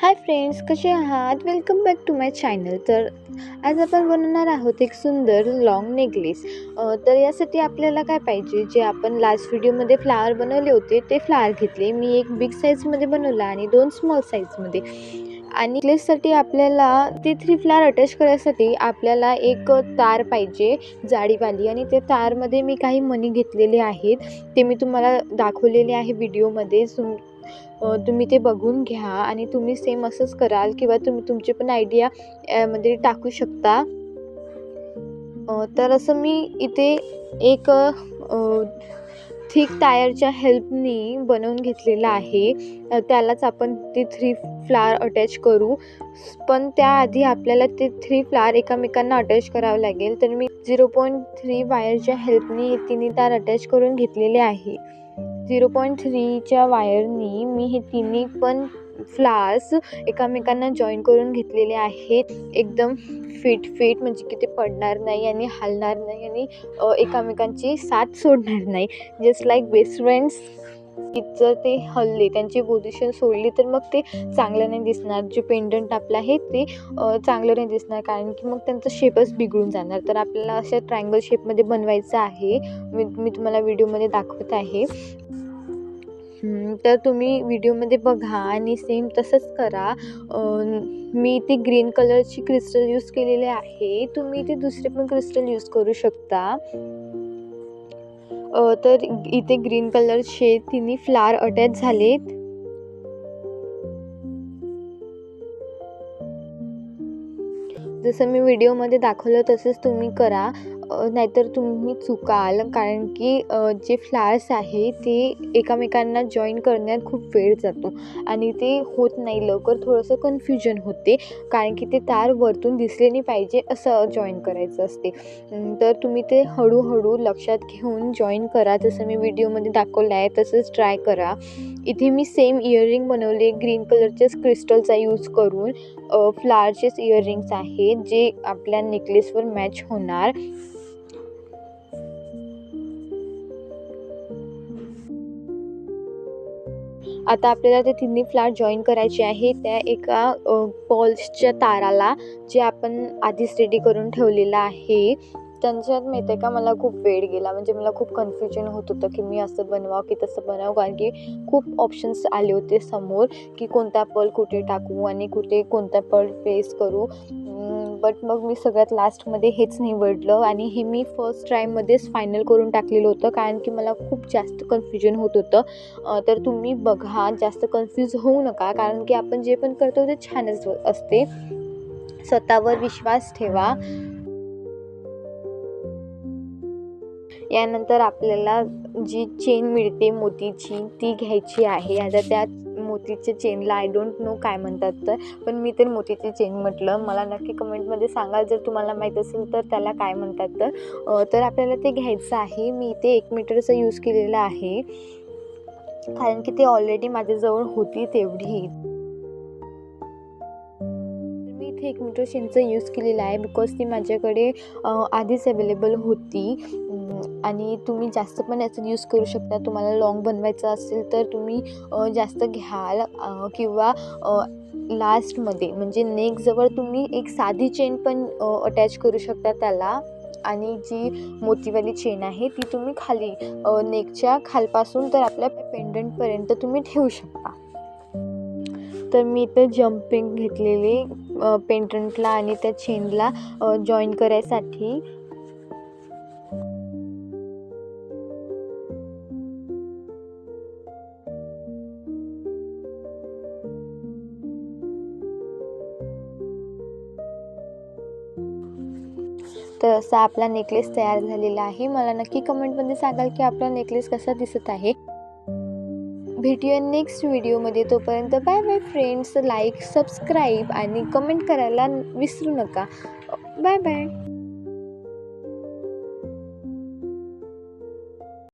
हाय friends, कसे आहात? Welcome back to my channel. तर आज आपण बनवणार आहोत एक सुंदर लॉंग नेकलेस. तर यासाठी आपल्याला काय पाहिजे, जे आपण लास्ट व्हिडिओमध्ये फ्लावर बनवले होते ते फ्लावर घेतले. मी एक बिग साईजमध्ये बनवला आणि 2 स्मॉल साईजमध्ये. आणि नेकलेससाठी आपल्याला ते 3 फ्लावर अटॅच करायसाठी आपल्याला एक तार पाहिजे जाडीवाली, आणि त्या तारमध्ये मी काही मणी घेतलेले आहेत. ते मी तुम्हाला दाखवलेले आहे व्हिडिओमध्ये. तुम्ही ते बघून घ्या आणि तुम्ही सेम असंच कराल, किंवा तुम्ही तुमची पण आयडिया यामध्ये टाकू शकता. तर असं मी इथे एक थिक टायरच्या हेल्पनी बनवून घेतलेलं आहे. त्यालाच आपण ते 3 फ्लावर अटॅच करू. पण त्याआधी आपल्याला ते 3 फ्लावर एकमेकांना अटॅच करावं लागेल. तर मी 0.3 वायरच्या हेल्पनी हे तिन्ही तार अटॅच करून घेतलेले आहे. 0.3च्या वायरनी मी हे तिन्ही पण फ्लावर्स एकमेकांना जॉईन करून घेतलेले आहेत. एकदम फिट म्हणजे की ते पडणार नाही आणि हलणार नाही, आणि एकमेकांची साथ सोडणार नाही. Just like best friends. जर ते हलले, त्यांची पोझिशन सोडली, तर मग ते चांगलं नाही दिसणार. जे पेंडंट आपलं आहे ते चांगलं नाही दिसणार, कारण की मग त्यांचा शेपच बिघडून जाणार. तर आपल्याला अशा ट्रायंगल शेपमध्ये बनवायचं आहे. मी तुम्हाला व्हिडिओमध्ये दाखवत आहे. तर तुम्ही व्हिडिओमध्ये बघा आणि सेम तसंच करा. मी इथे ग्रीन कलरची क्रिस्टल यूज केलेले आहे. तुम्ही इथे दुसरे पण क्रिस्टल यूज करू शकता. तर इथे ग्रीन कलरचे तिन्ही फ्लावर अटॅच झालेत. जसं मी व्हिडिओमध्ये दाखवलं तसंच तुम्ही करा, नाहीतर तुम्ही चुकाल. कारण की जे फ्लावर्स आहे ते एकमेकांना जॉईन करण्यात खूप वेळ जातो आणि ते होत नाही लवकर. थोडंसं कन्फ्युजन होते, कारण की ते तार वरतून दिसले नाही पाहिजे असं जॉईन करायचं असते. तर तुम्ही ते हळूहळू लक्षात घेऊन जॉईन करा. जसं मी व्हिडिओमध्ये दाखवलं आहे तसंच ट्राय करा. इथे मी सेम इयरिंग बनवले ग्रीन कलरच्याच क्रिस्टलचा यूज करून. फ्लावरचेच इयरिंग्स आहेत जे आपल्या नेकलेसवर मॅच होणार. आता आपल्याला ते तिन्ही फ्लावर जॉईन करायचे आहे त्या एका पॉल्सच्या ताराला, जे आपण आधीच रेडी करून ठेवलेलं आहे. त्यांच्यात माहिती आहे का, मला खूप वेळ गेला. म्हणजे मला खूप कन्फ्युजन होत होतं की मी असं बनवावं की तसं बनवावं, कारण की खूप ऑप्शन्स आले होते समोर की कोणता पर्ल कुठे टाकू आणि कुठे कोणता पर्ल प्लेस करू. बट मग मी सगळ्यात लास्टमध्ये हेच निवडलं, आणि हे मी फर्स्ट ट्रायमध्येच फायनल करून टाकलेलं होतं, कारण की मला खूप जास्त कन्फ्युजन होत होतं. तर तुम्ही बघा, जास्त कन्फ्यूज होऊ नका, कारण की आपण जे पण करतो ते छानच असते. स्वतःवर विश्वास ठेवा. यानंतर आपल्याला जी चेन मिळते मोतीची ती घ्यायची आहे. आता त्या मोतीच्या चेनला आय डोंट नो काय म्हणतात, तर पण मी तर मोतीची चेन म्हटलं. मला नक्की कमेंटमध्ये सांगा जर तुम्हाला माहीत असेल तर त्याला काय म्हणतात. तर आपल्याला ते घ्यायचं आहे. मी इथे 1 मीटरचा यूज केलेला आहे, कारण की ते ऑलरेडी माझ्याजवळ होती तेवढी. मी इथे 1 मीटर चेनचा यूज केलेला आहे, बिकॉज ती माझ्याकडे आधीच अवेलेबल होती. आणि तुम्ही जास्त पण याचा यूज करू शकता. तुम्हाला लॉंग बनवायचं असेल तर तुम्ही जास्त घ्याल, किंवा लास्टमध्ये म्हणजे नेकजवळ तुम्ही एक साधी चेन पण अटॅच करू शकता त्याला. आणि जी मोतीवाली चेन आहे ती तुम्ही खाली नेकच्या खालपासून तर आपल्या पेंडंटपर्यंत तुम्ही ठेवू शकता. तर मी इथे जम्पिंग घेतलेली पेंडंटला आणि त्या चेनला जॉईन करायसाठी. तर असा आपला नेकलेस तयार झालेला आहे. मला नक्की कमेंटमध्ये सांगाल की आपला नेकलेस कसा दिसत आहे. भेटूया नेक्स्ट व्हिडिओमध्ये. तोपर्यंत bye bye friends. Like, subscribe आणि कमेंट करायला विसरू नका. Bye bye.